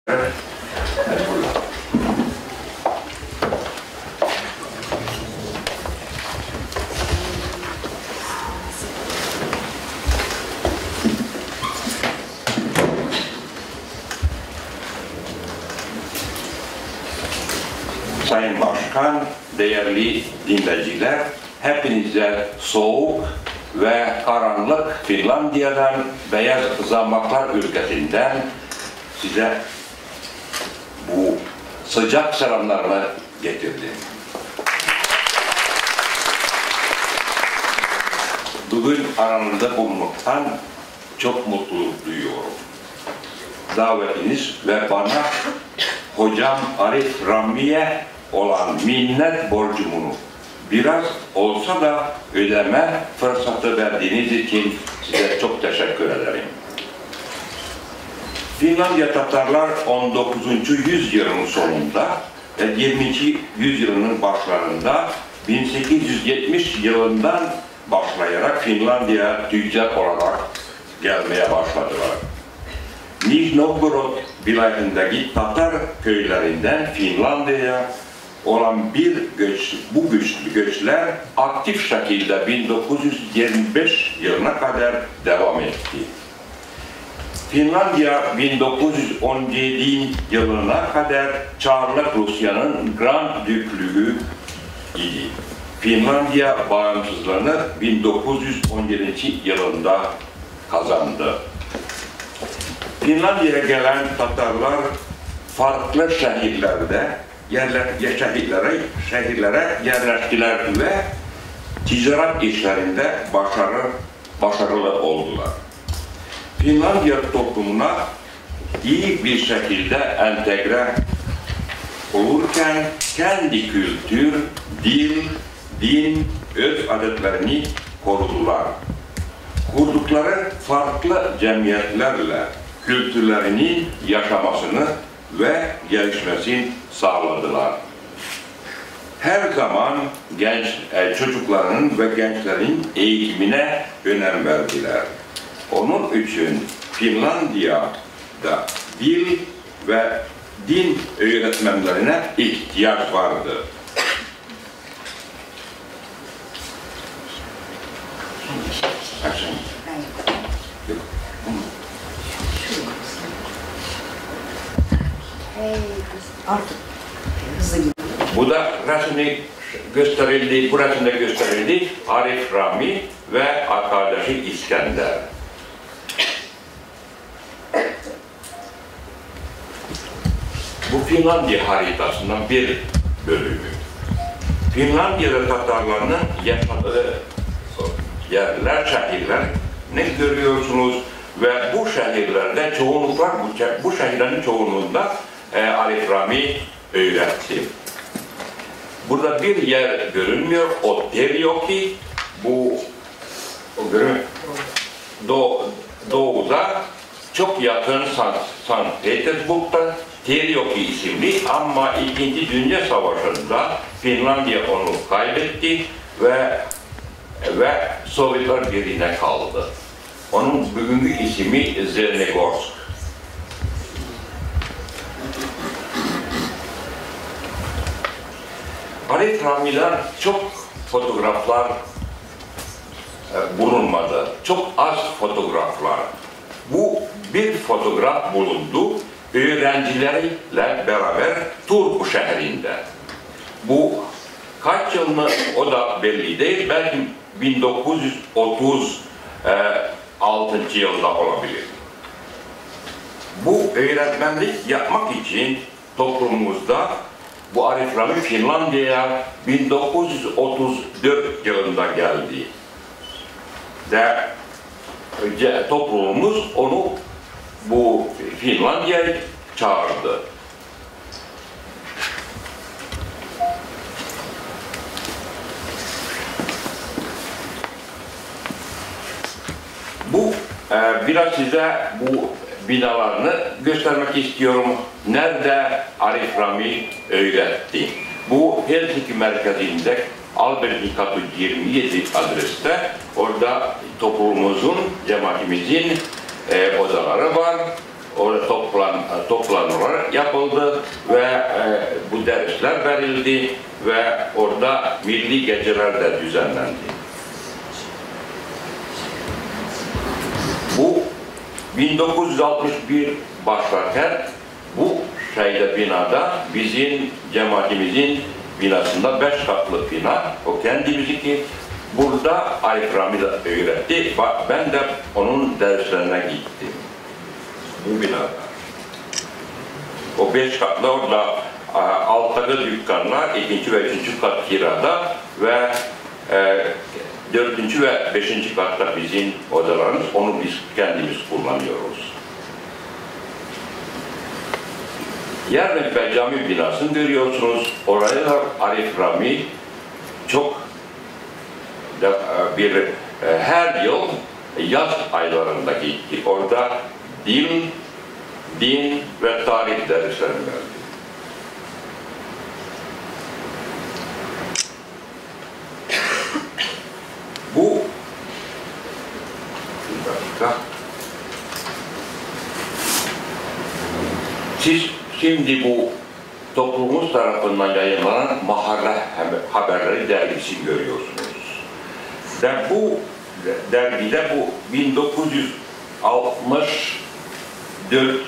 Sayın Başkan, değerli dinleyiciler, hepinize soğuk ve karanlık Finlandiya'dan, beyaz kızılmaklar ülkesinden size bu sıcak selamlarını getirdim. Bugün aranızda bulunmaktan çok mutluluk duyuyorum. Davetiniz ve bana Hocam Arif Rami'ye olan minnet borcumu biraz olsa da ödeme fırsatı verdiğiniz için size çok teşekkür ederim. Finlandiya Tatarlar 19. yüzyılın sonunda ve 20. yüzyılın başlarında 1870 yılından başlayarak Finlandiya tüccar olarak gelmeye başladılar. Nizhny Novgorod vilayetindeki Tatar köylerinden Finlandiya'ya olan bu güçlü göçler aktif şekilde 1925 yılına kadar devam etti. Finlandiya 1917 yılına kadar Çarlık Rusya'nın Grand Düklüğü idi. Finlandiya bağımsızlığını 1917 yılında kazandı. Finlandiya'ya gelen Tatarlar farklı şehirlere yerleştiler ve ticaret işlerinde başarılı oldular. Finlandiya toplumuna iyi bir şekilde entegre olurken kendi kültür, dil, din, öz adetlerini korudular. Kurdukları farklı cemiyetlerle kültürlerinin yaşamasını ve gelişmesini sağladılar. Her zaman çocukların ve gençlerin eğitimine önem verdiler. Onun için Finlandiya'da dil ve din öğretmenlerine ihtiyaç vardı. Bu da resmi gösterildi, bu resimde gösterildi Arif Rami ve arkadaşı İskender. Bu Finlandiya haritasının bir bölümü. Finlandiya'da Tatarlarının yaşadığı yerler, şehirler ne görüyorsunuz ve bu şehirlerde çoğunlukla, bu şehirlerin çoğunluğunda Arif Rami öğretti. Burada bir yer görünmüyor, o Terijoki, bu doğuda çok yakın Sankt Petersburg'da Terijoki isimli ama İkinci Dünya Savaşı'nda Finlandiya onu kaybetti ve Sovyetler Birliği'ne kaldı. Onun bugünkü ismi Zelenogorsk. Arif Rami'den çok fotoğraflar bulunmadı. Çok az fotoğraflar. Bu bir fotoğraf bulundu öğrencileriyle beraber Turku şehrinde. Bu kaç yıl mı o da belli değil. Belki 1936 yılda olabilir. Bu öğretmenlik yapmak için toplumumuzda bu Arif Rami Finlandiya'ya 1934 yılında geldi. Ve toplumumuz onu bu Finlandiya'ya çağırdı. Biraz size bu binalarını göstermek istiyorum. Nerede Arif Rami öğretti? Bu Helsinki merkezinde Albertikatu 27 adreste. Orada toplumumuzun, cemaatimizin odaları var. orada toplanmalar yapıldı ve bu dersler verildi ve orada milli geceler de düzenlendi. Bu 1961 başlarken bu binada bizim cemaatimizin binasında 5 katlı bina, o kendimizi ki burada Arif Rami öğretti. Ben de onun derslerine gittim. Bu binada. O 5 katlı orada alttaki dükkanlar 2. ve 3. kat kirada ve 4. ve 5. katta bizim odalarımız. Onu biz kendimiz kullanıyoruz. Yarın ve cami binasını görüyorsunuz. Oraya da Arif Rami çok her yıl yaz aylarında gitti. Orada din ve tarih dersleri verdi. Bu bir dakika. Siz şimdi bu toplumumuz tarafından yayınlanan Mahalle Haberleri dergisi görüyorsunuz. Ve bu dergide bu 1964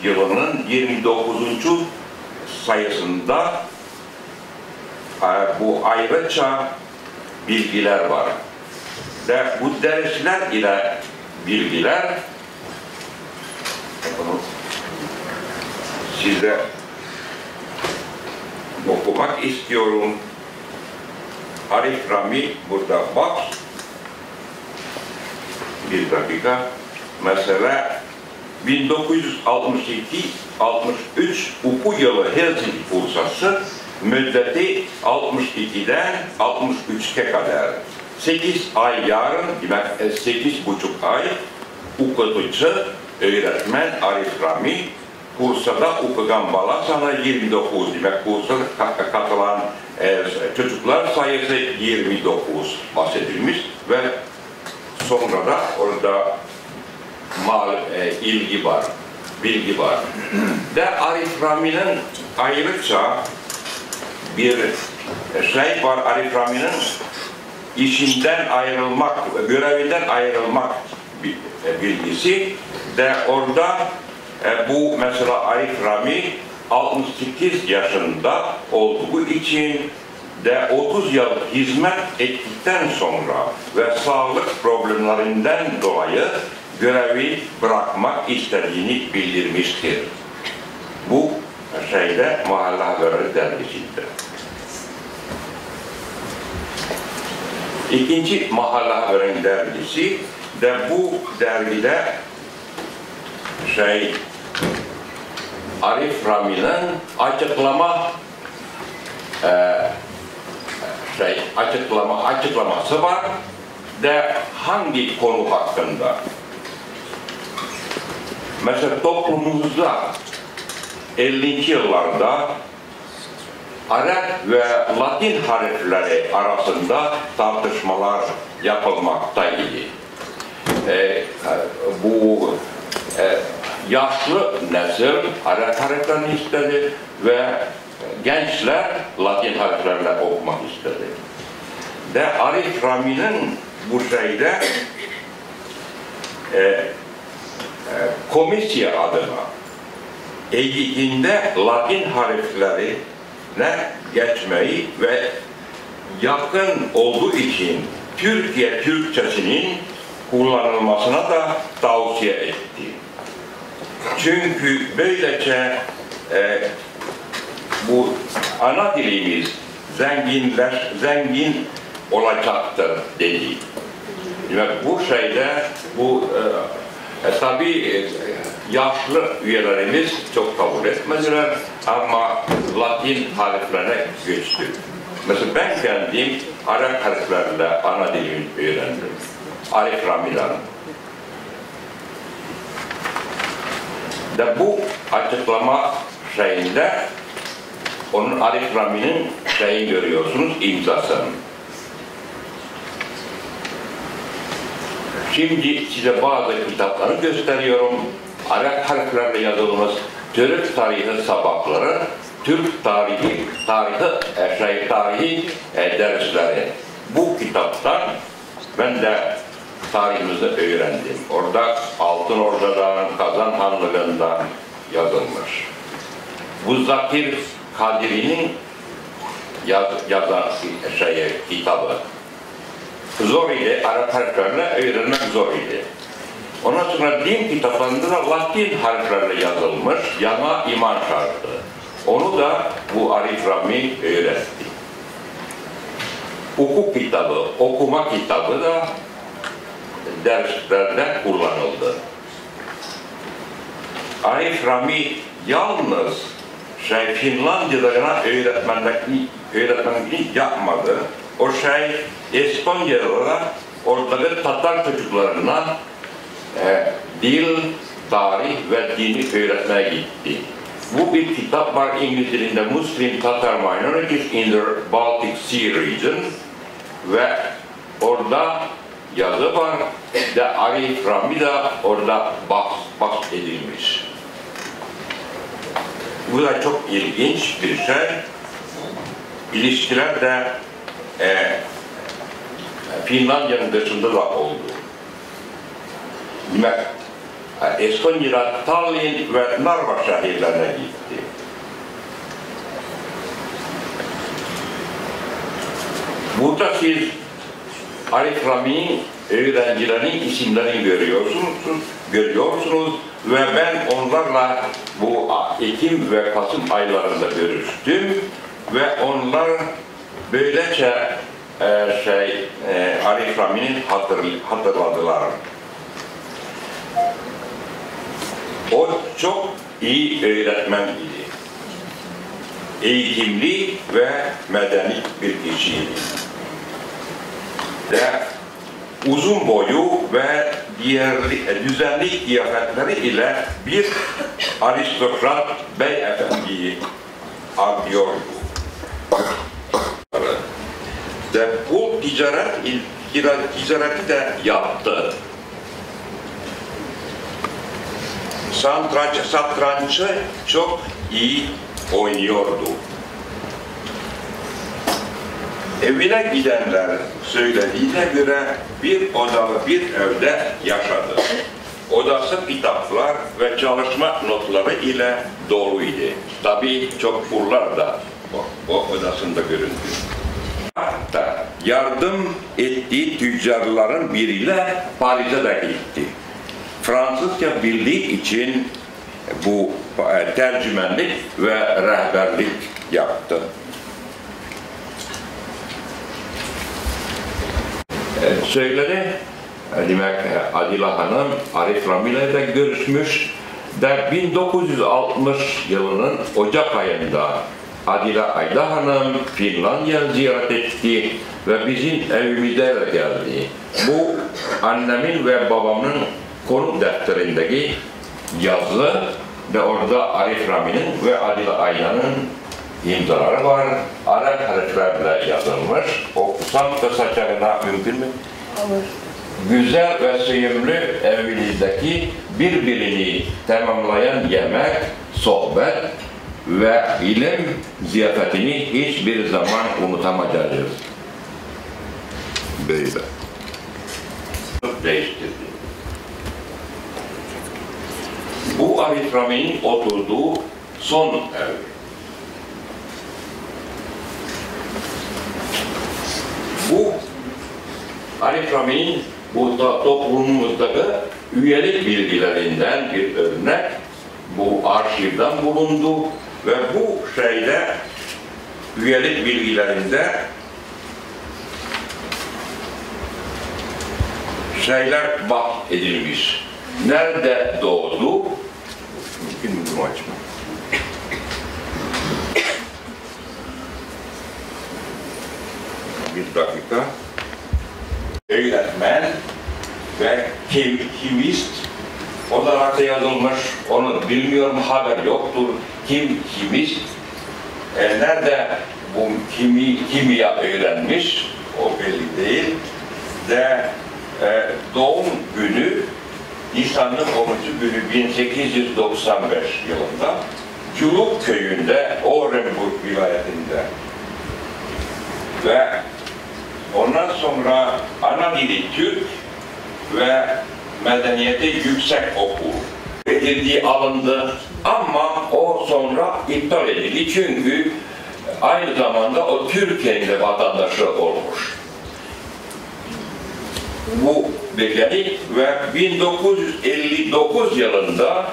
yılının 29. sayısında bu ayrıca bilgiler var. Ve bu dersler ile bilgiler size okumak istiyorum. Arif Rami burada bak. Bir dakika. Mesela 1962-63 okul yılı Helsinki kursası müddeti 62'den 63'e kadar. 8 ay yarın, demek 8,5 ay okutucu öğretmen Arif Rami kursada okuyan bala sana 29, demek kursa katılan çocuklar sayısı 29 bahsedilmiş ve sonra da orada ilgi var, bilgi var. Ve Arif Rami'nin ayrıca bir şey var, Arif Rami'nin işinden ayrılmak, görevinden ayrılmak bilgisi de orada bu mesela Arif Rami 68 yaşında olduğu için de 30 yıl hizmet ettikten sonra ve sağlık problemlerinden dolayı görevi bırakmak istediğini bildirmiştir. Bu Mahalle Haberleri dergisinde. İkinci Mahalle Haberleri dergisi de bu dergide Arif Rami'nin açıklaması var de hangi konu hakkında? Mesela toplumumuzda 50. yıllarda Arap ve Latin harfleri arasında tartışmalar yapılmaktaydı. Bu yaşlı nesil Arap harflerini istedi ve gençler Latin harflerle okumak istedi. De Arif Rami'nin bu komisya adına eğitimde Latin harflerine geçmeyi ve yakın olduğu için Türkiye Türkçesinin kullanılmasına da tavsiye etti. Çünkü böylece bu ana dilimiz zengin olacaktır dedi. Yani bu tabii yaşlı üyelerimiz çok kabul etmediler ama Latin harflerine geçti. Mesela ben kendim Arap harflerle ana dilimi öğrendim. Arif Rami'den. De bu açıklama onun Arif Rami'nin görüyorsunuz, imzasını. Şimdi size bazı kitapları gösteriyorum. Arap harflerle yazılmış Türk tarihi sabahları, Türk tarihi dersleri. Bu kitaptan ben de tarihimizi öğrendim. Orada Altın Ordu'dan, Kazan Hanlığı'ndan yazılmış. Bu Zakir Kadiri'nin yazan kitabı. Zor idi, Arap harflerle öğrenmek zor idi. Ondan sonra din kitaplarında da Latin harflerle yazılmış yana iman şartı. Onu da bu Arif Rami öğretti. Hukuk kitabı, okuma kitabı da derslerde kullanıldı. Arif Rami yalnız Finlandiya'da öğretmenliğini yapmadı. O Estonya'da oradaki Tatar çocuklarına dil, tarih ve dini öğretmeye gitti. Bu bir kitap var İngiliz dilinde, Muslim Tatar Minorities in the Baltic Sea Region ve orada yazı var ve Arif Rami de orada bahsedilmiş. Bu da çok ilginç bir şey. İlişkiler de Finlandiya'nın dışında da oldu. Demek Estonya, Tallinn ve Narva şehirlerine gitti. Burada siz Arif Rami'nin öğrencilerinin isimlerini görüyorsunuz ve ben onlarla bu Ekim ve Kasım aylarında görüştüm ve onlar böylece Arif Rami'nin hatırladılar. O çok iyi öğretmen idi. Eğitimli ve medeni bir kişiydi. Ve uzun boyu ve düzenli kıyafetleri ile bir aristokrat beyefendiyi anlıyordu. Ve bu ticareti de yaptı. Satrancı çok iyi oynuyordu. Evine gidenler söylediğine göre bir odalı bir evde yaşadı. Odası kitaplar ve çalışma notları ile doluydu. Tabii çok pullar da o odasında göründü. Hatta yardım ettiği tüccarların biriyle Paris'e de gitti. Fransızca bildiği için bu tercümanlık ve rehberlik yaptı. Söyledi, demek Adila Hanım Arif Rami ile de görüşmüş de 1960 yılının Ocak ayında Adila Ayla Hanım Finlandiya ziyaret etti ve bizim evimize de geldi. Bu annemin ve babamın konuk defterindeki yazı ve orada Arif Rami'nin ve Adila Ayla'nın imzaları var. Arap harflerle yazılmış. Okusam kısaca mümkün mü? Olur. Güzel ve sevimli evinizdeki birbirini tamamlayan yemek, sohbet ve ilim ziyafetini hiçbir zaman unutamayacağız. Böyle. Değiştirdi. Bu Arif Rami'nin oturduğu son ev. Bu Arif Rami'nin bu toplumumuzdaki üyelik bilgilerinden bir örnek bu arşivden bulundu ve bu üyelik bilgilerinde bahsedilmiş. Nerede doğdu? Mümkün mü bunu açma? Bir dakika. Öğretmen ve kimist olarak da yazılmış. Onu bilmiyorum, haber yoktur. Kimist? Nerede bu kimya öğrenmiş? O belli değil. De doğum günü Nisan'ın 10. günü 1895 yılında Culuk köyünde, Orenburg vilayetinde ve ondan sonra ana dili Türk ve medeniyeti yüksek okul edildiği alındı ama o sonra iptal edildi çünkü aynı zamanda o Türkiye'nin de vatandaşı olmuş. Bu belgeli ve 1959 yılında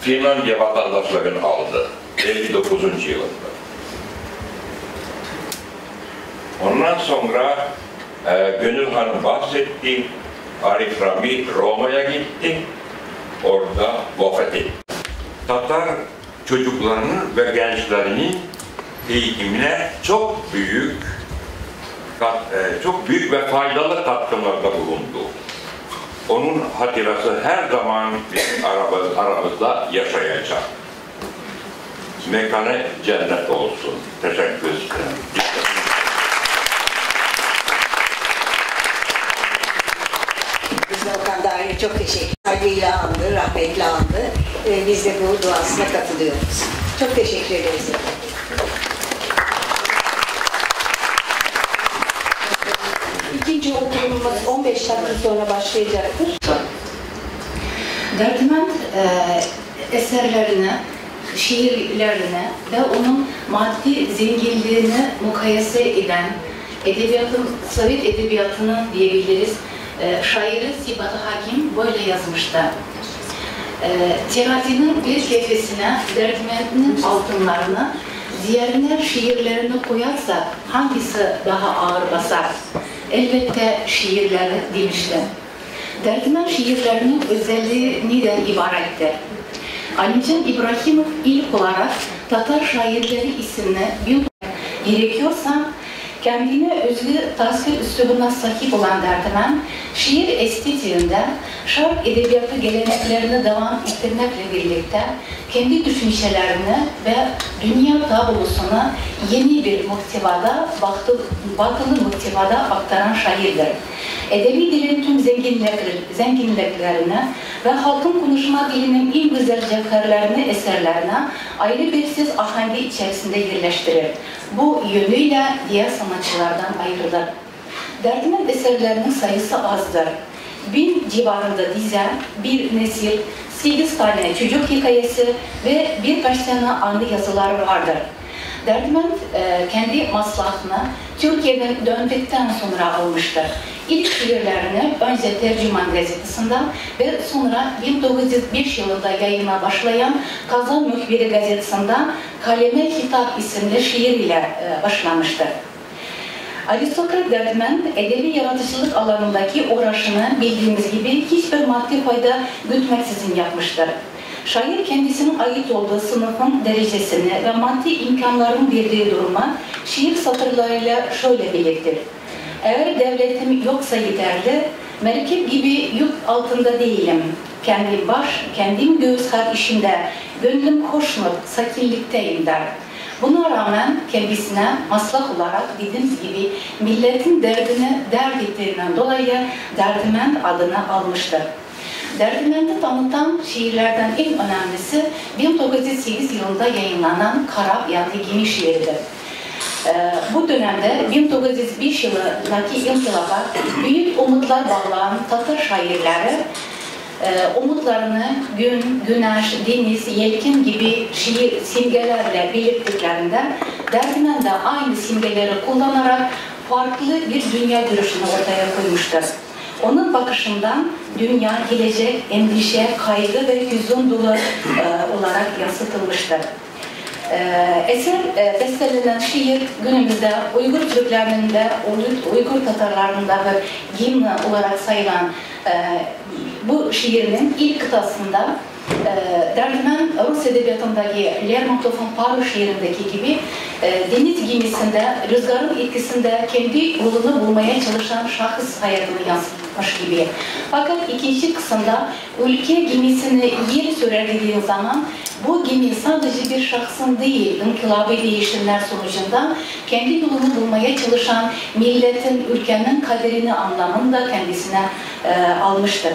Finlandiya vatandaşlığını aldı. 59. yılında. Ondan sonra Gönül Hanım bahsetti. Arif Rami Roma'ya gitti. Orada vefat etti. Tatar çocuklarının ve gençlerinin eğitimine çok büyük ve faydalı katkılarda bulundu. Onun hatırası her zaman bizim aramızda yaşayacak. Mekanı cennet olsun. Teşekkür ederim. Okan Dair'e çok teşekkür. Saygıyla andı, rahmetle andı. Biz de bu duasına katılıyoruz. Çok teşekkür ederiz. İkinci oturumumuz 15 dakika sonra başlayacaktır. Derdiment eserlerini, şiirlerini ve onun maddi zenginliğini mukayese eden Sovyet edebiyatının diyebiliriz şairi Sibat Hakim böyle yazmıştı. Terazinin bir kefesine Derdiment'in altınlarını, diğerine şiirlerini koyarsa hangisi daha ağır basar? Elbette şiirleri demişti. Derdiment şiirlerinin özelliği neden ibarettir? Alican İbrahimov ilk olarak Tatar şairleri isimli gerekiyorsa kendine özgü tasvir üslubuna sahip olan Derdiment, şiir estetiğinde şark edebiyatı geleneklerini devam ettirmekle birlikte kendi düşüncelerini ve dünya tablosunu yeni bir muhtevada, batılı muhtevada aktaran şairdir. Edebi dilin tüm zenginliklerini ve halkın konuşma dilinin en güzel cevherlerini eserlerine ayrı bir ses ahengi içerisinde yerleştirir. Bu yönüyle diğer sanatçılardan ayrılır. Derdiment eserlerinin sayısı azdır. 1000 civarında dize, bir nesil, 8 tane çocuk hikayesi ve birkaç tane anı yazılar vardır. Derdiment kendi maslahını Türkiye'den döndükten sonra almıştır. İlk şiirlerini önce Tercüman gazetesinde ve sonra 1905 yılında yayına başlayan Kazan Muhbiri gazetesinde Kaleme Hitap isimli şiir ile başlamıştır. Aristokrat Derdiment, edebi yaratıcılık alanındaki uğraşını bildiğimiz gibi hiçbir maddi fayda gütmeksizin yapmıştır. Şair kendisinin ait olduğu sınıfın derecesini ve maddi imkanların verdiği duruma şiir satırlarıyla şöyle belirtir. Eğer devletim yoksa yeterli, merkep gibi yük altında değilim. Kendim baş, kendim göğüs her işimde, gönlüm hoşnut, sakinlikteyim der. Buna rağmen kendisine maslak olarak dediğimiz gibi milletin derdini dert ettiğinden dolayı Derdiment adını almıştır. Derdiment'i tanıtan şiirlerden en önemlisi 1908 yılında yayınlanan Karab yani Gemi şiiridir. Bu dönemde 1905 yılındaki inkılaba büyük umutlar bağlayan Tatar şairleri umutlarını gün, güneş, deniz, yelken gibi şiir simgelerle belirttiklerinden Derdiment de aynı simgeleri kullanarak farklı bir dünya görüşünü ortaya koymuştur. Onun bakışından dünya, gelecek, endişe, kaygı ve hüzün dolu olarak yansıtılmıştır. Eser bestelenen şiir günümüzde Uygur Türklerinin de Uygur Tatarlarının da bir gimna olarak sayılan bu şiirinin ilk kıtasında Derdiment Rus edebiyatındaki Lermontov'un Paru şiirindeki gibi deniz gemisinde rüzgarın etkisinde kendi yolunu bulmaya çalışan şahıs hayatını yansıtmış gibi. Fakat ikinci kısımda ülke gemisini yer sürer dediğin zaman bu gemi sadece bir şahsın değil, inkılabi değişimler sonucunda kendi yolunu bulmaya çalışan milletin, ülkenin kaderini anlamında kendisine almıştır.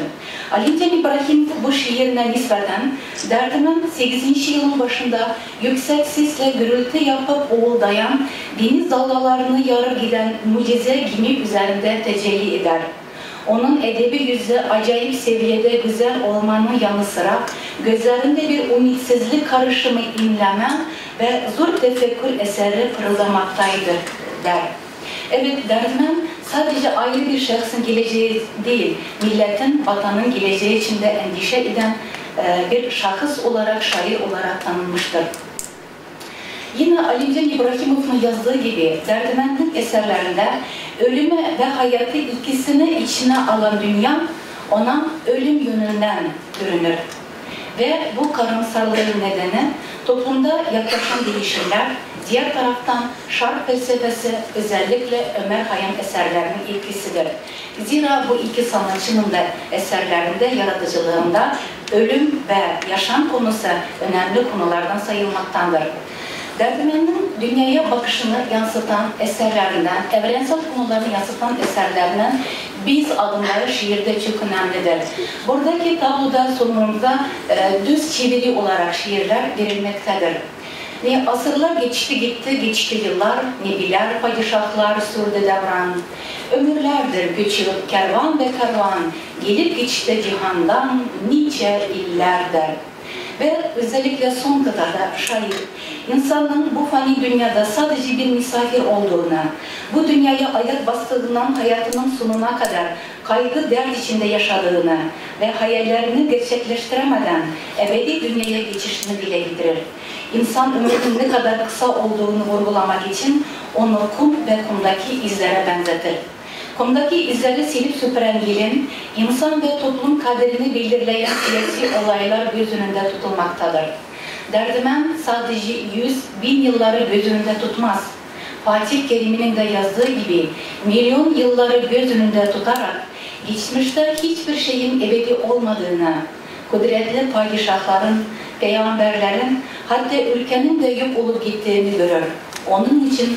Ali Can İbrahim bu şiirine nispeten derdimin 8. yılın başında yüksek sesle gürültü yapıp uğuldayan, deniz dalgalarını yarıp giden mucize gemi üzerinde tecelli eder. Onun edebi yüzü acayip seviyede güzel olmanın yanı sıra gözlerinde bir umitsizlik karışımı inleme ve zor tefekkür eseri pırıldamaktaydır der. Evet, Dertmen sadece ayrı bir şahsın geleceği değil, milletin, vatanın geleceği için de endişe eden bir şahıs olarak, şair olarak tanınmıştır. Yine Ali Can İbrahimov'un yazdığı gibi Dertmen'in eserlerinde ölümü ve hayatı ikisini içine alan dünya ona ölüm yönünden görünür. Ve bu karamsarlığın nedeni toplumda yaklaşan değişimler, diğer taraftan şark felsefesi özellikle Ömer Hayyam eserlerinin etkisidir. Zira bu iki sanatçının da eserlerinde, yaratıcılığında ölüm ve yaşam konusu önemli konulardan sayılmaktadır. Dertmen'in dünyaya bakışını yansıtan eserlerinden, evrensel konularını yansıtan eserlerinden biz adımları şiirde çok önemlidir. Buradaki tabloda sonunda düz çeviri olarak şiirler verilmektedir. Asırlar geçti gitti, geçti yıllar, nebiler, padişahlar sürdü devran. Ömürlerdir göçüyor kervan ve kervan, gelip geçti cihandan nice illerdir. Ve özellikle son kıtada şair, insanın bu fani dünyada sadece bir misafir olduğunu, bu dünyaya ayak bastığından hayatının sonuna kadar kaygı dert içinde yaşadığını ve hayallerini gerçekleştiremeden ebedi dünyaya geçişini dile getirir. İnsan ömrünün ne kadar kısa olduğunu vurgulamak için onu kum ve kumdaki izlere benzetir. Kumdaki izleri silip süpüren yelin, insan ve toplum kaderini belirleyen siyasi olaylar göz önünde tutulmaktadır. Derdimen sadece 100.000 yılları göz önünde tutmaz. Fatih Kerim'in de yazdığı gibi milyon yılları göz önünde tutarak geçmişte hiçbir şeyin ebedi olmadığını, kudretli padişahların, peygamberlerin, hatta ülkenin de yok olup gittiğini görür. Onun için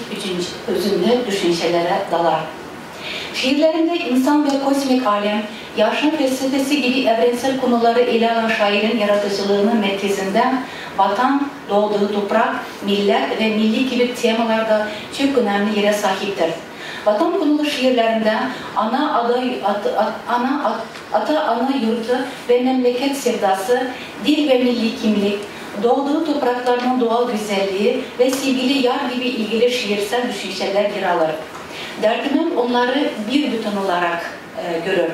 hüzünlü düşüncelere dalar. Şiirlerinde insan ve kosmik alem, yaşam felsefesi gibi evrensel konuları ele alan şairin yaratıcılığının merkezinde vatan, doğduğu toprak, millet ve milli gibi temalarda çok önemli yere sahiptir. Vatan konulu şiirlerinde ana yurdu ve memleket sevdası, dil ve milli kimlik, doğduğu topraklarının doğal güzelliği ve sevgili yar gibi ilgili şiirsel düşünceler yer alır. Derdimen onları bir bütün olarak görür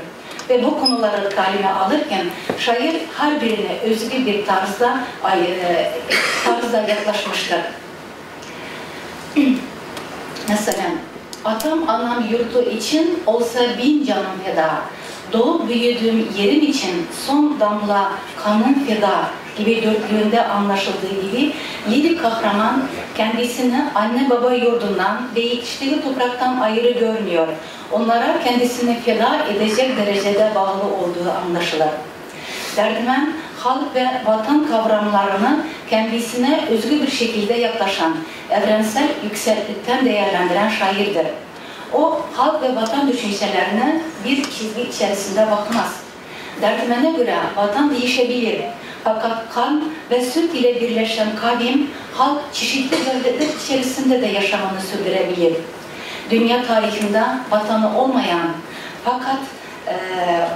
ve bu konuları kaleme alırken şair her birine özgü bir tarzda yaklaşmıştır. Mesela atam anam yurdu için olsa 1000 canım feda, doğup büyüdüğüm yerim için son damla kanım feda gibi dörtlüğünde anlaşıldığı gibi lirik kahraman kendisini anne baba yurdundan ve yetiştiği topraktan ayrı görmüyor. Onlara kendisini feda edecek derecede bağlı olduğu anlaşılır. Derdimen, halk ve vatan kavramlarını kendisine özgü bir şekilde yaklaşan, evrensel yükseklikten değerlendiren şairdir. O, halk ve vatan düşüncelerine bir çizgi içerisinde bakmaz. Derdimen'e göre vatan değişebilir. Fakat kan ve süt ile birleşen kavim, halk çeşitli devletler içerisinde de yaşamını sürdürebilir. Dünya tarihinde vatanı olmayan fakat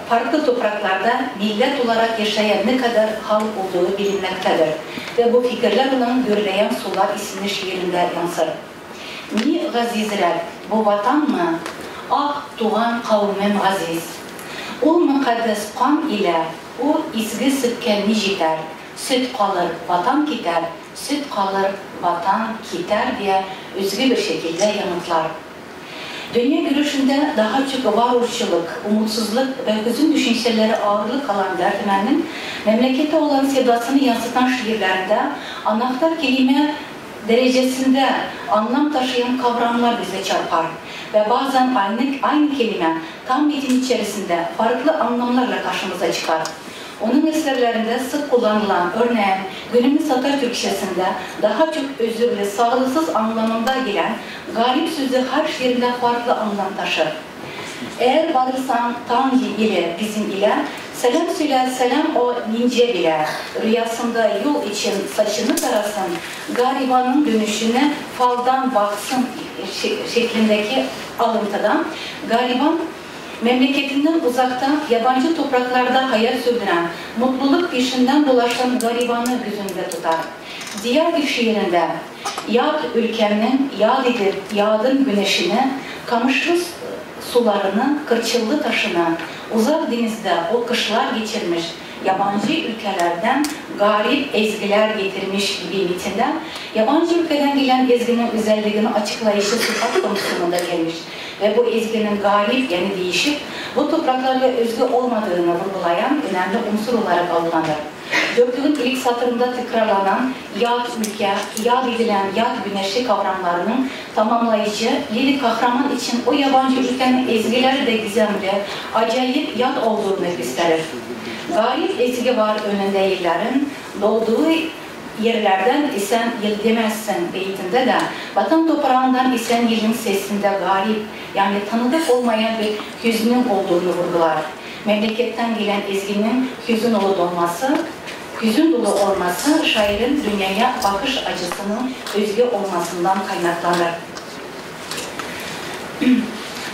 farklı topraklarda millet olarak yaşayan ne kadar halk olduğu bilinmektedir. Ve bu fikirler onun Gürleyen Sular isimli şiirinde yansır. Mi gazizler, bu vatan mı? Ah tuğan kavmim aziz. O mukaddes kan ile o izgi sütken niciter. Süt kalır, vatan gider. Süt kalır, vatan gider diye özgü bir şekilde yanıtlar. Dünya görüşünde daha çok varoluşçuluk, umutsuzluk ve hüzün düşünceleri ağırlık alan Derdimen'in memlekete olan sevdasını yansıtan şiirlerinde anahtar kelime derecesinde anlam taşıyan kavramlar bize çarpar ve bazen aynı kelime tam metin içerisinde farklı anlamlarla karşımıza çıkar. Onun eserlerinde sık kullanılan örneğin günümüz Atatürkçesinde daha çok özürlü, sağlıksız anlamında gelen galip sözü her şiirinde farklı anlam taşır. Eğer varırsan Tanrı ile bizim ile, selam söyle selam o nince bile, rüyasında yol için saçını tarasın, garibanın dönüşüne faldan baksın şeklindeki alıntıdan, gariban memleketinden uzakta, yabancı topraklarda hayat sürdüren, mutluluk peşinden dolaşan garibanı gözünde tutar. Diğer bir şiirinde, yad ülkemin, yad edip yadın güneşini, kamışlı sularını, kırçıllı taşını, uzak denizde o kışlar geçirmiş, yabancı ülkelerden garip ezgiler getirmiş gibi metinden, yabancı ülkeden gelen ezginin özelliğini açıklayışı sıfat konusunda gelmiş. Ve bu ezginin garip yani değişik, bu topraklarla özgü olmadığını vurgulayan önemli unsur olarak algılanır. Dörtlüğün ilk satırında tekrarlanan yad ülke, yad edilen yad güneşi kavramlarının tamamlayıcı, lirik kahraman için o yabancı ülkenin ezgileri de gizemli, acayip yad olduğunu gösterir. Garip ezgi var önünde yerlerin, doğduğu yerlerden isen yıl demezsin beytinde de, vatan toprağından isen yılın sesinde garip, yani tanıdık olmayan bir hüznün olduğunu vurgular. Memleketten gelen ezginin hüzün dolu olması, şairin dünyaya bakış açısının özgü olmasından kaynaklanır.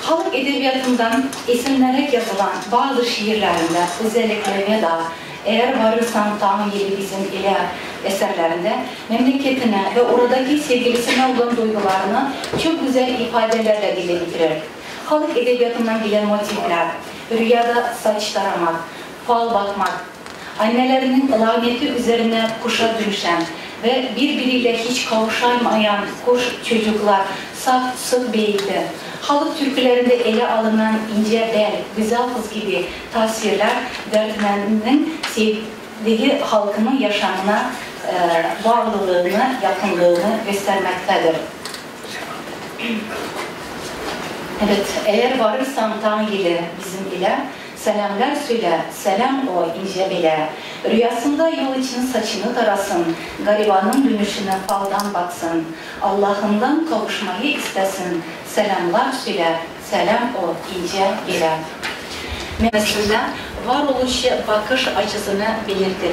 Halk edebiyatından esinlenerek yazılan bazı şiirlerinde özelliklerine de eğer varırsan Tanrı yeri bizim ile eserlerinde memleketine ve oradaki sevgilisine olan duygularını çok güzel ifadelerle dile getirir. Halk edebiyatından gelen motifler, rüyada saç taramak, fal bakmak, annelerinin laneti üzerine kuşa dönüşen ve birbiriyle hiç kavuşamayan kuş çocuklar, saf sık beydi, halk türkülerinde ele alınan ince bel, güzel kız gibi tasvirler Derdmen'in sevdiği halkının yaşamına varlığını, yakınlığını göstermektedir. Evet, eğer varırsan Tanrı ile bizim ile, selamlar söyle, selam o ince bile, rüyasında yol için saçını tarasın, garibanın dönüşüne faldan baksın, Allah'ından kavuşmayı istesin, selamlar söyle, selam o ince bile. Mesela varoluşu bakış açısını belirtir.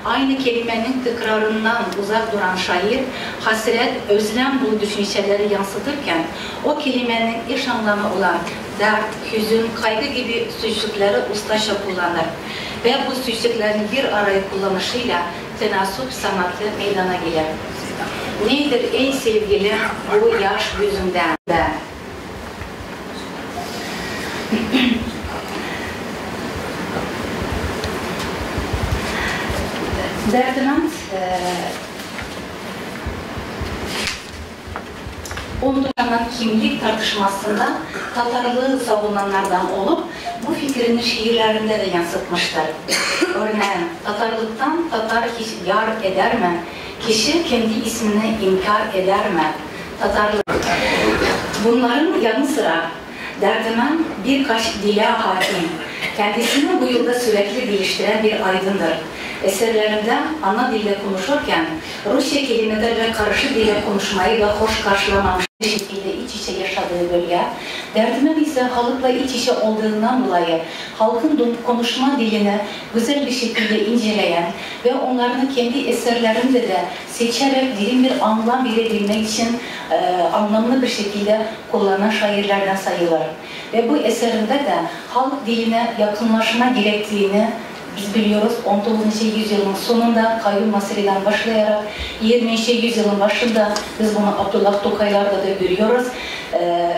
Aynı kelimenin tekrarından uzak duran şair, hasret, özlem bu düşünceleri yansıtırken, o kelimenin eş anlamı olan dert, hüzün, kaygı gibi sözcükleri ustaca kullanır. Ve bu sözcüklerin bir araya kullanışıyla tenasüp sanatı meydana gelir. Nedir ey sevgili bu yaş yüzünden de? Derdinant, ondan kimlik tartışmasında Tatarlığı savunanlardan olup bu fikrini şiirlerinde de yansıtmıştır. Örneğin Tatarlıktan Tatar hiç yar eder mi? Kişi kendi ismini inkar eder mi? Tatarlık. Bunların yanı sıra Derdiman birkaç dile hakim, kendisini bu yılda sürekli geliştiren bir aydındır. Eserlerinde ana dille konuşurken Rusya kelimelerle karışık dille konuşmayı da hoş karşılamamış bir şekilde iç içe yaşadığı bölge, Derdiman ise halkla iç içe olduğundan dolayı halkın konuşma dilini güzel bir şekilde inceleyen ve onların kendi eserlerinde de seçerek derin bir anlam verebilmek için anlamlı bir şekilde kullanan şairlerden sayılır. Ve bu eserinde de halk diline yakınlaşma gerektiğini biz biliyoruz. 19. yüzyılın sonunda Kayyum Masri'den başlayarak 20. yüzyılın başında biz bunu Abdullah Tokaylar'da da görüyoruz.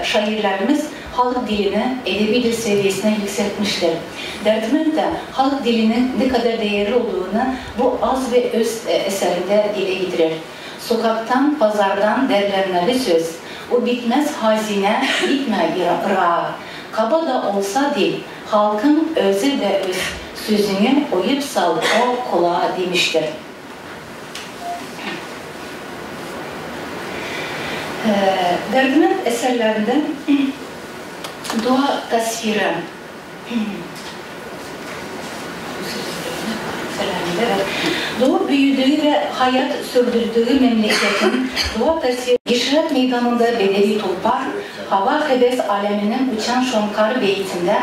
Şairlerimiz halk dilini edebi dil seviyesine yükseltmiştir. Derdiman da halk dilinin ne kadar değerli olduğunu bu az ve öz eserinde dile getirir. Sokaktan, pazardan derlenmeli söz. O bitmez hazine, bitme ıra. Kaba da olsa dil, halkın özü ve öz sözünü oyup sal o kulağa demiştir. Derdiman eserlerinde doğa tasviri Doğu büyüdüğü ve hayat sürdürdüğü memleketin doğa tasviri İşaret Meydanı'nda Bedevi Tulpar, hava heves aleminin uçan şonkar beytinde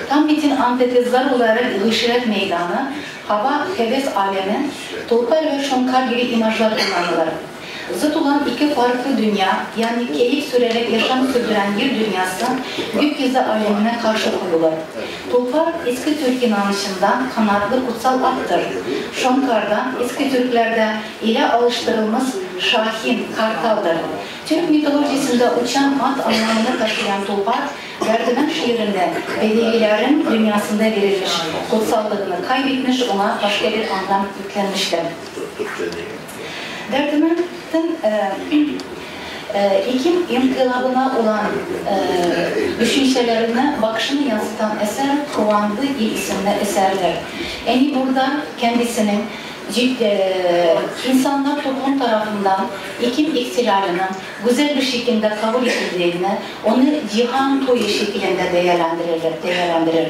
tam bitin antetezler olarak İşaret Meydanı, hava heves alemi, Tulpar ve şonkar gibi imajlar kullanılır. Zıt olan iki farklı dünya, yani keyif sürerek yaşam sürdüren bir dünyası gökyüzü alemine karşı koyulur. Tulpar eski Türk inanışından kanatlı kutsal attır. Şonkar'da eski Türklerde ile alıştırılmış şahin, kartaldır. Türk mitolojisinde uçan at anlamını taşıyan Tulpar, Derdimen şiirinde Bedevilerin dünyasında verilmiş kutsallığını kaybetmiş, ona başka bir anlam yüklenmiştir. Derdimen'in İkim inkılabına olan düşüncelerine bakışını yansıtan eser Kovandı İl isimli eserdir. Yani burada kendisinin insanlar toplum tarafından ikim ihtilalının güzel bir şekilde kabul edildiğini, onu cihan toyu şeklinde değerlendirir.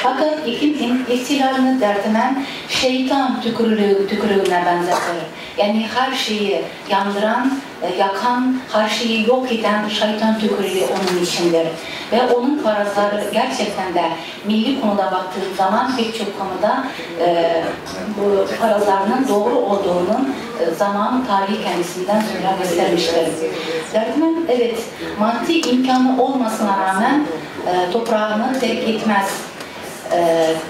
Fakat ikim ihtilalını Derdimen şeytan tükürüğüne benzetir. Yani her şeyi yandıran, yakan, her şeyi yok eden şeytan tükürüğü onun içindir. Ve onun farazları gerçekten de milli konuda baktığım zaman pek çok konuda bu farazlarının doğru olduğunun zaman, tarih kendisinden sonra göstermiştir. Derdimen, evet, maddi imkanı olmasına rağmen toprağını terk etmez.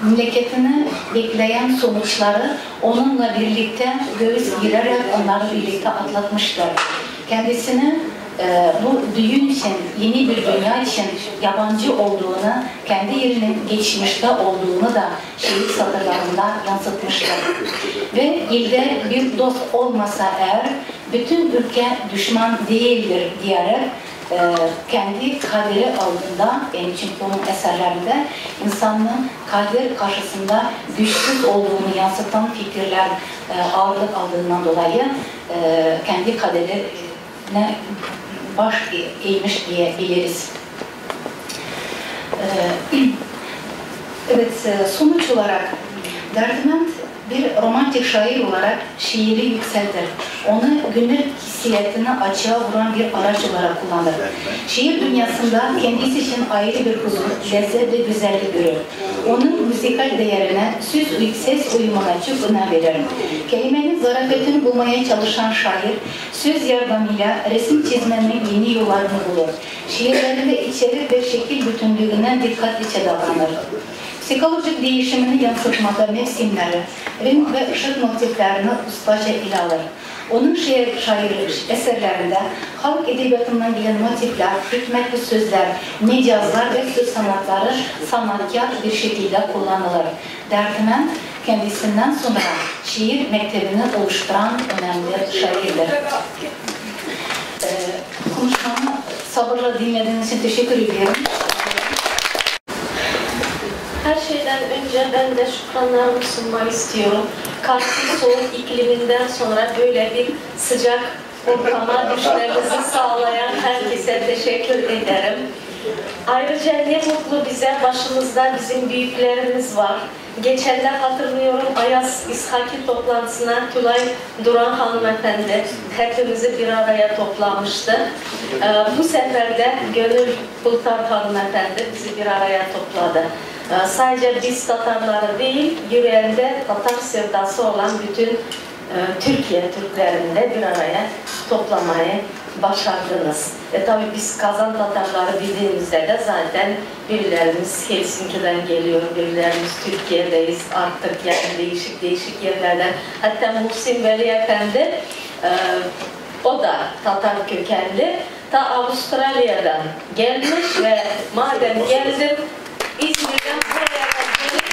Memleketini bekleyen sonuçları onunla birlikte göğüs girerek onları birlikte atlatmışlar. Kendisini bu düğün için, yeni bir dünya için yabancı olduğunu, kendi yerinin geçmişte olduğunu da şehit satırlarında yansıtmışlar. Ve ilde bir dost olmasa eğer, bütün ülke düşman değildir diyerek kendi kaderi aldığında, yani çünkü onun eserlerinde insanlığın kader karşısında güçsüz olduğunu yansıtan fikirler ağırlık aldığından dolayı kendi kaderine baş eğmiş diyebiliriz. Evet, sonuç olarak Derdimen bir romantik şair olarak şiiri yükseltir. Onu günlük hissiyatını açığa vuran bir araç olarak kullanır. Şiir dünyasında kendisi için ayrı bir huzur, lezzet ve güzellik görür. Onun müzikal değerine, ses uyumuna çok önem verir. Kelimenin zarafetini bulmaya çalışan şair, söz yardımıyla resim çizmenin yeni yollarını bulur. Şiirlerinde içerik ve şekil bütünlüğüne dikkatlice davranır. Psikolojik değişimini yansıtmada mevsimleri, renk ve ışık motiflerini ustaca ele alır. Onun şiir eserlerinde halk edebiyatından gelen motifler, hikmetli sözler, mecazlar ve söz sanatları sanatkar bir şekilde kullanılır. Derdimen kendisinden sonra şiir mektebini oluşturan önemli şairdir. Konuşmamı sabırla dinlediğiniz için teşekkür ediyorum. Her şeyden önce ben de şükranlarımı sunmak istiyorum. Kars'ın soğuk ikliminden sonra böyle bir sıcak ortama düşmemizi sağlayan herkese teşekkür ederim. Ayrıca ne mutlu bize, başımızda bizim büyüklerimiz var. Geçen de hatırlıyorum Ayas İshaki toplantısına Tülay Duran hanımefendi hepimizi bir araya toplamıştı. Bu sefer de Gönül Bultar hanımefendi bizi bir araya topladı. Sadece biz Tatarları değil, yüreğinde Tatar sevdası olan bütün Türkiye Türklerini de bir araya toplamayı başardınız. Tabii biz Kazan Tatarları bildiğimizde de zaten birilerimiz Helsinki'den geliyor, birilerimiz Türkiye'deyiz artık, yani değişik yerlerden. Hatta Muhsin Veli Efendi, o da Tatar kökenli, ta Avustralya'dan gelmiş ve madem geldim İzmir'den buraya gelip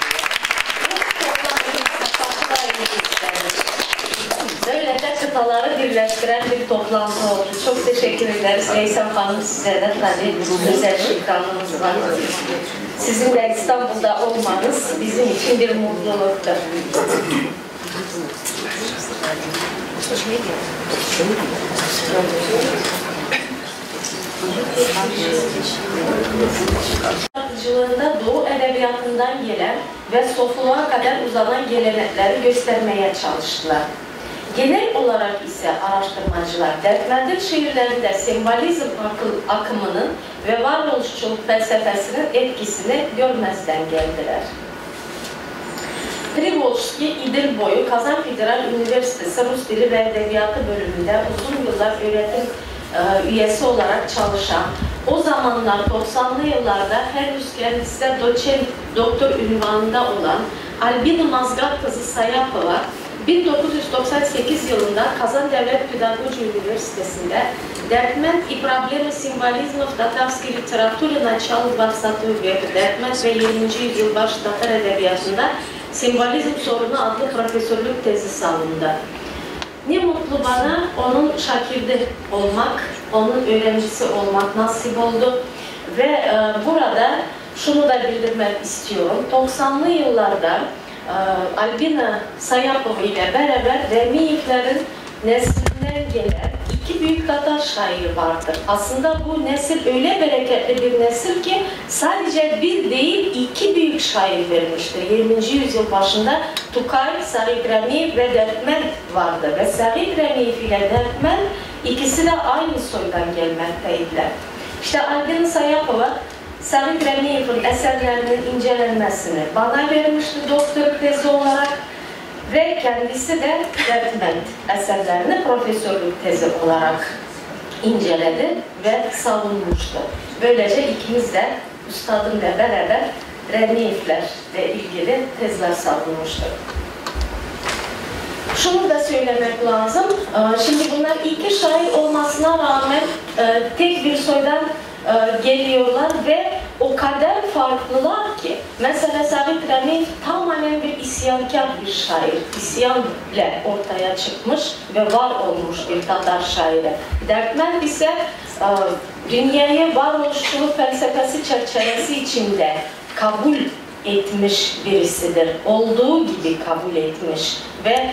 bu toplantıyı istemiş. Böylece kıtaları birleştiren bir toplantı oldu. Çok teşekkür ederiz. Veysel Hanım, size de tabii özel şükranımız var. Sizin de İstanbul'da olmanız bizim için bir mutluluktur. Doğu Edebiyatı'nın adından gelen ve sofuluğa kadar uzanan gelenekleri göstermeye çalıştılar. Genel olarak ise araştırmacılar Dertmend'in şiirlerinde sembolizm akımının ve varoluşçuluk felsefesinin etkisini görmezden geldiler. Privolski İdil boyu Kazan Federal Üniversitesi Rus Dili ve Edebiyatı bölümünde uzun yıllar öğretim üyesi olarak çalışan, o zamanlar 90'lı yıllarda henüz kendisi de doçent doktor ünvanında olan Albina Mazgat kızı Sayapova 1998 yılında Kazan Devlet Pedagoji Üniversitesi'nde Dertment и проблемы символизма в татарской литературе начала 20 века, Dertment ve 20. yüzyıl başı Tatar edebiyatında sembolizm sorunu adlı profesörlük tezi savundu. Ne mutlu bana onun şakirdi olmak, onun öğrencisi olmak nasip oldu ve burada şunu da bildirmek istiyorum. 90'lı yıllarda Albina Sayapova ile beraber Remiyevlerin neslinden gelen iki büyük Tatar şair vardır. Aslında bu nesil öyle bereketli bir nesil ki sadece bir değil iki büyük şair vermiştir. 20. yüzyıl başında Tukay, Sarit Remiyev ve Dertment vardı ve Sarit Remiyev ile Dertment ikisi de aynı soydan gelmekteydiler. İşte Albina Sayapova Sarit Remiyev'in eserlerinin incelenmesini bana vermişti doktor tezi olarak ve kendisi de Dertment eserlerini profesörlük tezi olarak inceledi ve savunmuştu. Böylece ikimiz de üstadımla beraber Remiyev'lerle ilgili tezler savunmuştuk. Şunu da söylemek lazım. Şimdi bunlar iki şair olmasına rağmen tek bir soydan geliyorlar ve o kadar farklılar ki mesela Sarit Remiyev tamamen bir isyankar bir şair. İsyan ile ortaya çıkmış ve var olmuş bir Tatar şairi. Dertment ise dünyayı varoluşçuluk felsefesi çerçevesi içinde kabul etmiş birisidir. Olduğu gibi kabul etmiş ve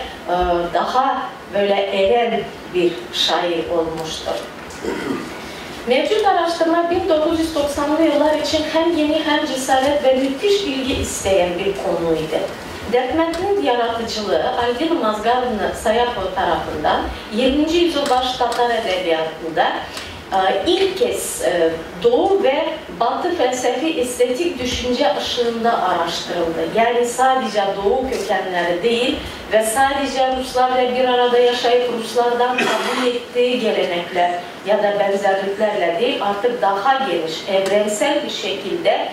daha böyle eren bir şair olmuştur. Mevcut araştırma 1990'lı yıllar için hem yeni hem cesaret ve müthiş bilgi isteyen bir konuydu. Dertment'in yaratıcılığı Albina Mazgat'ın Sayapova tarafından 20. yüzyıl başı Tatar edebiyatında ilk kez Doğu ve Batı felsefi estetik düşünce ışığında araştırıldı. Yani sadece Doğu kökenleri değil ve sadece Ruslarla bir arada yaşayıp Ruslardan kabul ettiği gelenekler ya da benzerliklerle değil, artık daha geniş, evrensel bir şekilde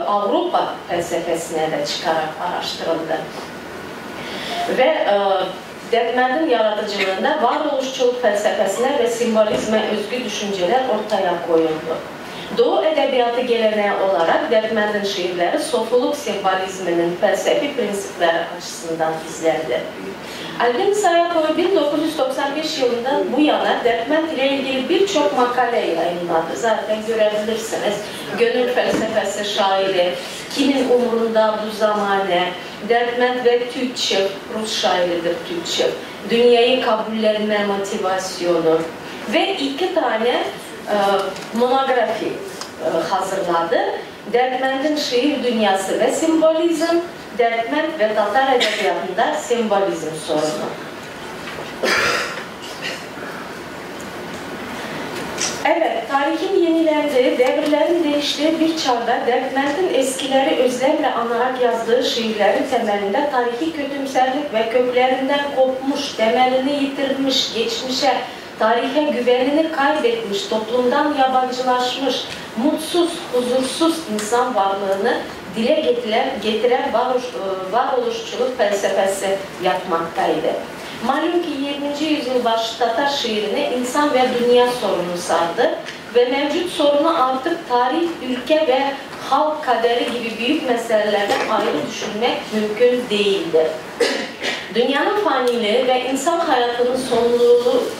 Avrupa felsefesine de çıkarak araştırıldı. Ve Dertment'in yaratıcılığında varoluşçuluk felsefesine ve simbolizme özgü düşünceler ortaya koyuldu. Doğu edebiyatı geleneği olarak Dertment'in şiirleri sofuluk sembolizminin felsefi prensipleri açısından izlendi. Albina Sayapova 1995 yılından bu yana Dertment ile ilgili birçok makale yayınladı. Zaten görebilirsiniz. Gönül felsefesi şairi, kimin umurunda bu zamane, Dertment ve Türkçe, Rus şairidir Türkçe, dünyayı kabullenme motivasyonu ve 2 tane monografi hazırladı. Dertment'in şiir dünyası ve simbolizm, Dertment ve Tatar edebiyatında sembolizm sorunu. Evet, tarihin yenilendiği, devirlerin değiştiği bir çağda Dertment'in eskileri özlemle anarak yazdığı şiirlerin temelinde tarihi kötümserlik ve köklerinden kopmuş, temelini yitirmiş, geçmişe, tarihe güvenini kaybetmiş, toplumdan yabancılaşmış, mutsuz, huzursuz insan varlığını dile getiren varoluşçuluk felsefesi yapmaktaydı. Malum ki 20. yüzyıl başı Tatar şiirini insan ve dünya sorunu sardı ve mevcut sorunu artık tarih, ülke ve halk kaderi gibi büyük meselelerden ayrı düşünmek mümkün değildir. Dünyanın faniliği ve insan hayatının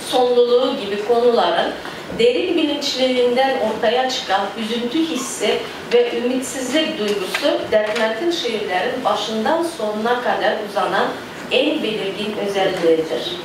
sonluluğu gibi konuların derin bilinçlerinden ortaya çıkan üzüntü hissi ve ümitsizlik duygusu Dertment'in şiirlerin başından sonuna kadar uzanan en belirgin özelliğidir.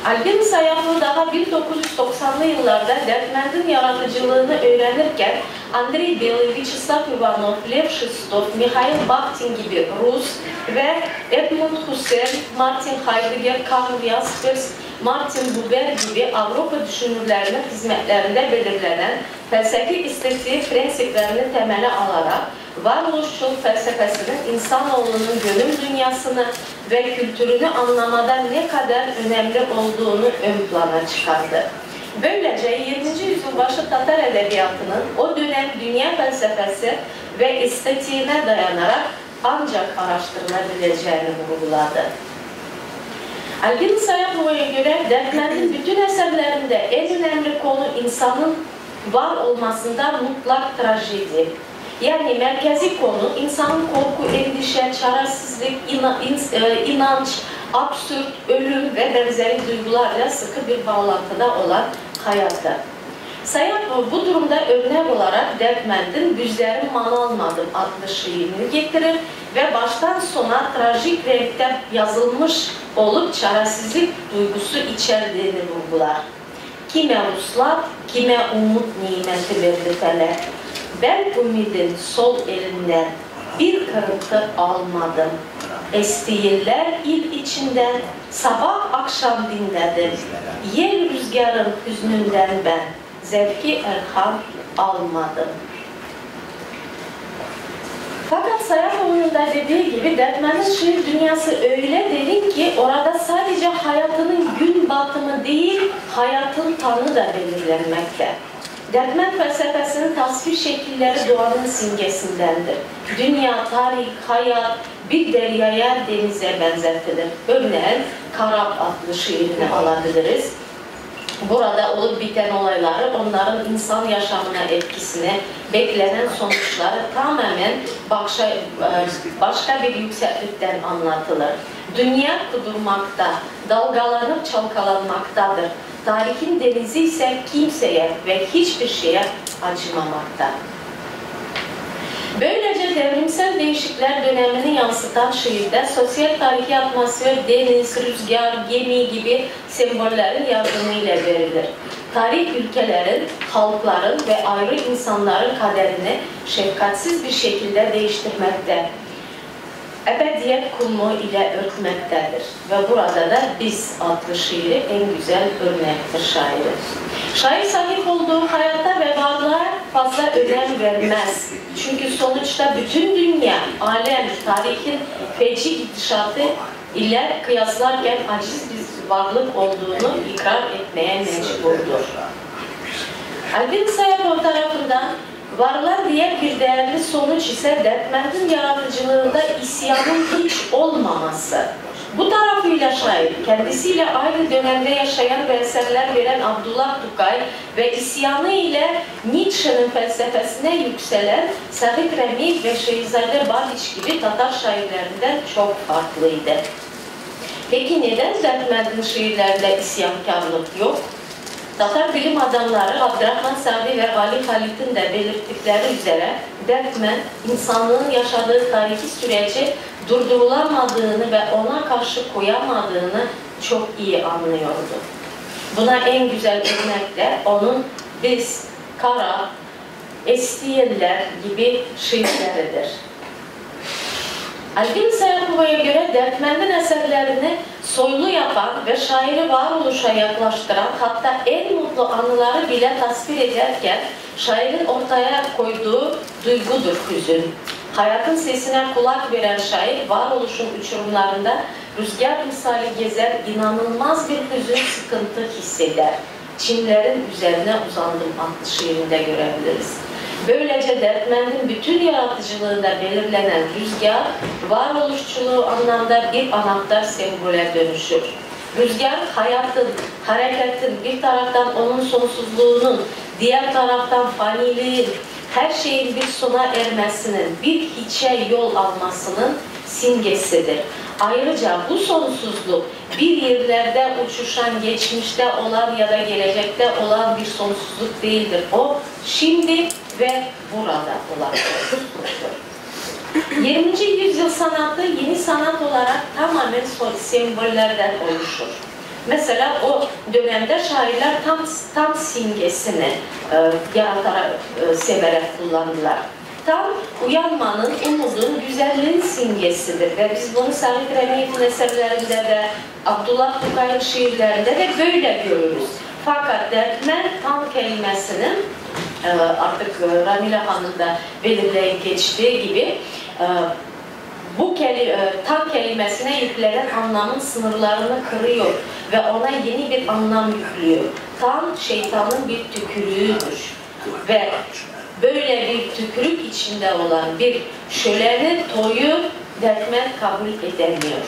Albin Sayaflı daha 1990'lı yıllarda Dertmend'in yaratıcılığını öğrenirken Andrei Belый, Vyacheslav Ivanov, Lev Shestov, Mikhail Bakhtin gibi Rus ve Edmund Husserl, Martin Heidegger, Karl Jaspers, Martin Buber gibi Avrupa düşünürlerinin hizmetlerinde belirlenen felsefi estetiği prensiplerini temele alarak varoluşçul felsefesinin insanoğlunun gönül dünyasını ve kültürünü anlamada ne kadar önemli olduğunu ön plana çıkardı. Böylece 20. yüzyıl başı Tatar edebiyatının o dönem dünya felsefesi ve estetiğine dayanarak ancak araştırılabileceğini vurguladı. Albin Sayaflı'ya göre Dertmend'in bütün eserlerinde en önemli konu insanın var olmasında mutlak trajedi. Yani merkezi konu insanın korku, endişe, çaresizlik, inanç, absürt, ölüm ve benzeri duygularla sıkı bir bağlantıda olan hayatta. Sayaflı bu durumda örnek olarak Dertmend'in "Güzlerim man almadım" adlı şiirini getirir ve baştan sona trajik renkte yazılmış olup çaresizlik duygusu içerdiğini vurgular. Kime uslat, kime umut nimeti verdi felek. Ben ümidin sol elinden bir kırıntı almadım. Estiğiller il içinden sabah akşam dinledim. Yel rüzgarın hüznünden ben zevki erham almadım. Fakat Sayaflı'nın dediği gibi Dertmend'in şiir dünyası öyle derin ki orada sadece hayatının gün batımı değil, hayatın tanı da belirlenmekte. Dertmend felsefesinin tasvir şekilleri doğanın simgesindendir. Dünya, tarih, hayat bir deryaya, denize benzetilir. Örneğin Karab adlı şiirini alabiliriz. Burada olup biten olayları, onların insan yaşamına etkisini, beklenen sonuçları tamamen başka bir yükseklikten anlatılır. Dünya kudurmakta, dalgalanıp çalkalanmaktadır. Tarihin denizi ise kimseye ve hiçbir şeye acımamakta. Böylece devrimsel değişiklikler dönemini yansıtan şiirde sosyal tarihi atmosfer, deniz, rüzgar, gemi gibi sembollerin yardımıyla verilir. Tarih ülkelerin, halkların ve ayrı insanların kaderini şefkatsiz bir şekilde değiştirmekte, ebediyet kumu ile örtmektedir. Ve burada da Biz adlı şiiri en güzel örnektir şairin. Şair sahip olduğu hayata ve varlığa fazla önem vermez. Çünkü sonuçta bütün dünya, alem, tarihin feci gidişatı ile kıyaslarken aciz bir varlık olduğunu ikrar etmeye mecburdur. Albin Sayaflı tarafından varılan diğer bir değerli sonuç ise Dertmend'in yaratıcılığında isyanın hiç olmaması. Bu tarafıyla şair, kendisiyle aynı dönemde yaşayan ve eserler veren Abdullah Tukay ve isyanı ile Nietzsche'nin felsefesine yükselen Sahip Remi ve Şehzade Badiç gibi Tatar şairlerinden çok farklıydı. Peki neden Dertmend'in şiirlerinde isyankarlık yok? Tatar bilim adamları Abdurrahman Sadi ve Ali Halit'in de belirttikleri üzere Dertmend, insanlığın yaşadığı tarihi süreci durdurulamadığını ve ona karşı koyamadığını çok iyi anlıyordu. Buna en güzel örnek de onun Biz, Kara, Estiyeller gibi şiirleridir. Albin Sayaflı'ya göre Dertmend'in eserlerini soylu yapan ve şairi varoluşa yaklaştıran, hatta en mutlu anıları bile tasvir ederken şairin ortaya koyduğu duygudur hüzün. Hayatın sesine kulak veren şair varoluşun uçurumlarında rüzgar misali gezer, inanılmaz bir hüzün, sıkıntı hisseder. Çimlerin üzerine uzandım adlı şiirinde görebiliriz. Böylece Dertmend'in bütün yaratıcılığında belirlenen rüzgar, varoluşçuluğu anlamda bir anahtar sembole dönüşür. Rüzgar, hayatın, hareketin, bir taraftan onun sonsuzluğunun, diğer taraftan faniliğin, her şeyin bir sona ermesinin, bir hiçe yol almasının simgesidir. Ayrıca bu sonsuzluk bir yerlerde uçuşan, geçmişte olan ya da gelecekte olan bir sonsuzluk değildir. O şimdi ve burada olan sonsuzluktur. 20. yüzyıl sanatı yeni sanat olarak tamamen sembollerden oluşur. Mesela o dönemde şairler tam simgesini yaratarak, severek kullandılar. Tam uyanmanın, umudun, güzelliğin simgesidir ve biz bunu Sahip Remiyev'in eserlerinde de, Abdullah Tukay'ın şiirlerinde de böyle görürüz. Fakat dertmen tam kelimesinin artık Ramila Hanım da belirleyip geçtiği gibi bu tam kelimesine yüklenen anlamın sınırlarını kırıyor ve ona yeni bir anlam yüklüyor. Tam şeytanın bir tükürüğüdür ve böyle bir tükürük içinde olan bir şöleni, toyu dertmen kabul edemiyor.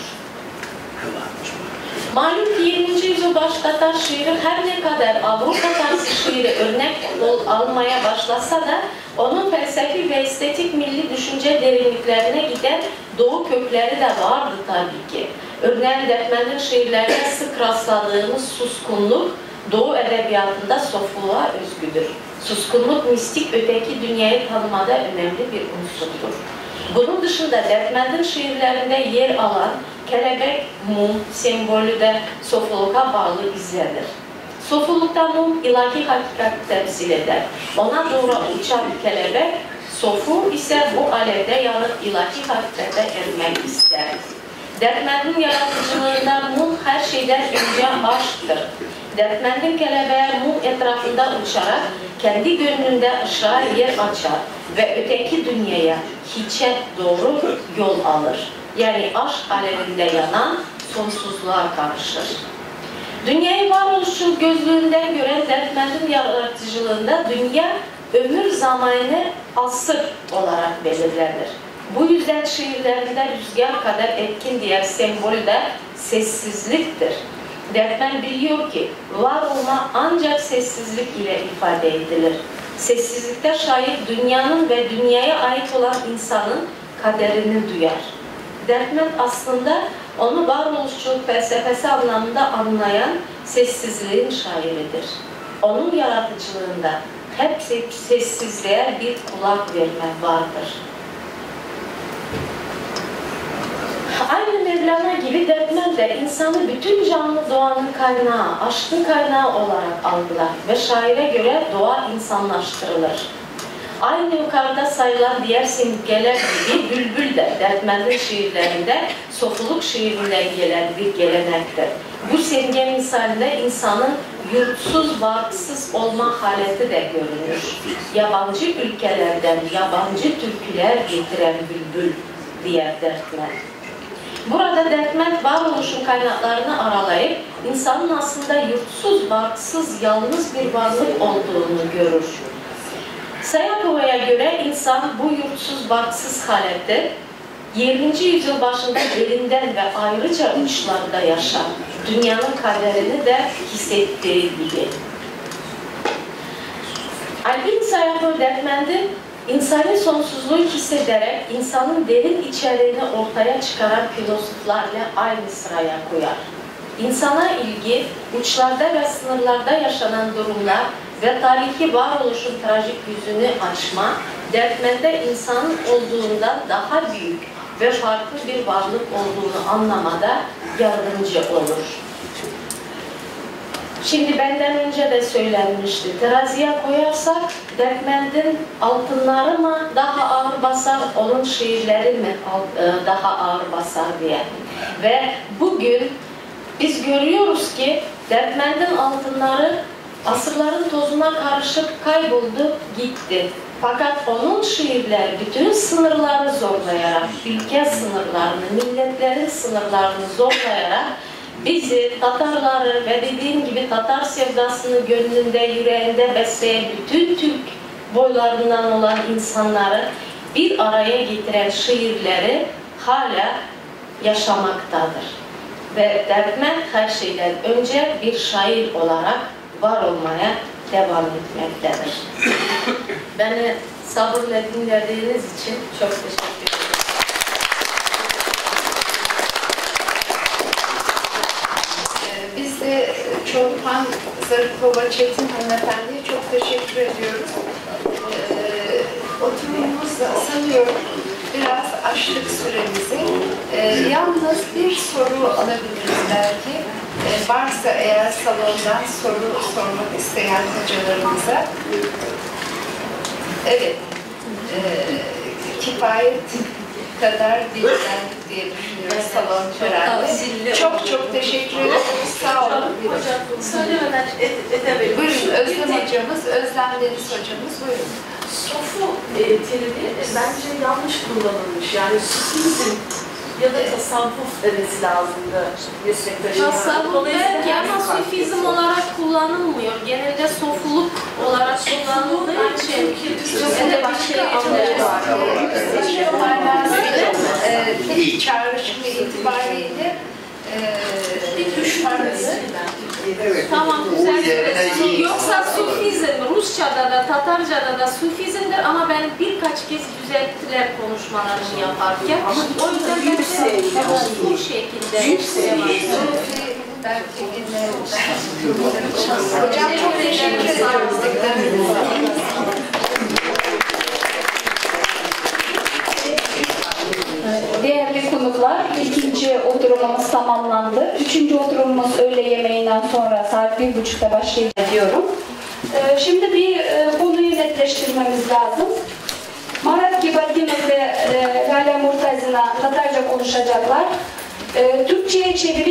Malum 20. yüzyıl baş Tatar şiiri her ne kadar Avrupa tarzı şiiri örnek almaya başlasa da onun felsefi ve estetik milli düşünce derinliklerine giden Doğu kökleri de vardı tabii ki. Örneğin Dertmen'in şiirlerinde sık rastladığımız suskunluk Doğu edebiyatında sofluğa özgüdür. Suskunluk mistik öteki dünyayı tanımada önemli bir unsurdur. Bunun dışında Dertmen'in şiirlerinde yer alan kelebek, mum sembolü de sofuluğa bağlı izlenir. Sofulukta mum ilahi hakikati temsil eder. Ona doğru uçan kelebek, sofu ise bu alevde yanıp ilahi hakikate ermek ister. Dertmen'in yaratıcılığında mum her şeyden önce aşktır. Dertmen'in kelebeği mum etrafında uçarak kendi gönlünde ışığa yer açar ve öteki dünyaya, hiçe doğru yol alır. Yani aşk alevinde yanan sonsuzluğa karışır. Dünyayı varoluşu gözlüğünden gören Dertmen'in yaratıcılığında dünya ömür zamanı asır olarak belirlenir. Bu yüzden şiirlerinde rüzgar kadar etkin diğer sembol de sessizliktir. Dertmen biliyor ki var olma ancak sessizlik ile ifade edilir. Sessizlikte şair dünyanın ve dünyaya ait olan insanın kaderini duyar. Dertmen aslında onu varoluşçuluk felsefesi anlamında anlayan sessizliğin şairidir. Onun yaratıcılığında hep sessizliğe bir kulak verme vardır. Aynı Mevlana gibi Dertmen de insanı bütün canlı doğanın kaynağı, aşkın kaynağı olarak algılar ve şaire göre doğa insanlaştırılır. Aynı yukarıda sayılan diğer simgeler gibi bülbül de Dertmen'in şiirlerinde sofuluk şiirinden gelen bir gelenektir. Bu simge misalinde insanın yurtsuz, barksız olma haleti de görünür. Yabancı ülkelerden yabancı türküler getiren bülbül diğer Dertmen. Burada Dertmen varoluşun kaynaklarını aralayıp insanın aslında yurtsuz, barksız, yalnız bir varlık olduğunu görür. Sayakova'ya göre insan bu yurtsuz, barksız halette 20. yüzyıl başında derinden ve ayrıca uçlarda yaşar. Dünyanın kaderini de hissettiği gibi. Albin Sayakov Dertmen'de insani sonsuzluğu hissederek insanın derin içeriğini ortaya çıkaran filozoflarla aynı sıraya koyar. İnsana ilgi, uçlarda ve sınırlarda yaşanan durumlar ve tarihi varoluşun trajik yüzünü açma, Dertmen'de insanın olduğundan daha büyük ve farklı bir varlık olduğunu anlamada yardımcı olur. Şimdi benden önce de söylenmişti. Teraziye koyarsak Dertmen'in altınları mı daha ağır basar, onun şiirleri mi daha ağır basar diye. Ve bugün biz görüyoruz ki Dertmen'in altınları asırların tozuna karışıp kayboldu, gitti. Fakat onun şiirleri bütün sınırları zorlayarak, ülke sınırlarını, milletlerin sınırlarını zorlayarak bizi, Tatarları ve dediğim gibi Tatar sevdasını gönlünde, yüreğinde besleyen bütün Türk boylarından olan insanları bir araya getiren şiirleri hala yaşamaktadır. Ve Dertmen her şeyden önce bir şair olarak var olmaya devam etmektedir. Beni sabırla dinlediğiniz için çok teşekkür ederim. Biz de Çolpan Zarıkova Çetin hanımefendiye çok teşekkür ediyoruz. Oturumumuzda sanıyorum biraz aştık süremizi. Yalnız bir soru alabiliriz belki. Varsa eğer salondan soru sormak isteyen hocalarımıza, evet, kifayet kadar bilgilendik diye düşünüyoruz salon herhalde. Çok çok teşekkür ederiz. Sağ olun. Söylemeden edebilirim. Buyurun Özlem hocamız, Özlem Deniz hocamız. Buyurun. Sofu terimi bence yanlış kullanılmış. Yani sufizm ya da tasavvuf demesi lazımdı meslektaşın. Tasavvuf belki ama sufizm olarak kullanılmıyor. Genelde sofuluk olarak kullanıldığı için. Türkçe'de başka anlamı var. Çağrışımı itibariyle Bir düşmanız. Tamam, güzel. Yoksa sufizm, Rusça'da da, Tatarca'da da sufizmdir ama ben birkaç kez düzelttiler konuşmalarını yaparken. O yüzden ben bu şekilde hocam çok teşekkür ederim. Değerli konuklar, ikinci oturumumuz tamamlandı. Üçüncü oturumumuz öğle yemeğinden sonra saat 1.30'da başlayacak diyorum. Şimdi bir konuyu netleştirmemiz lazım. Marat Gibadinov ve Lale Murtazina Tatarca konuşacaklar. Türkçe'ye çeviri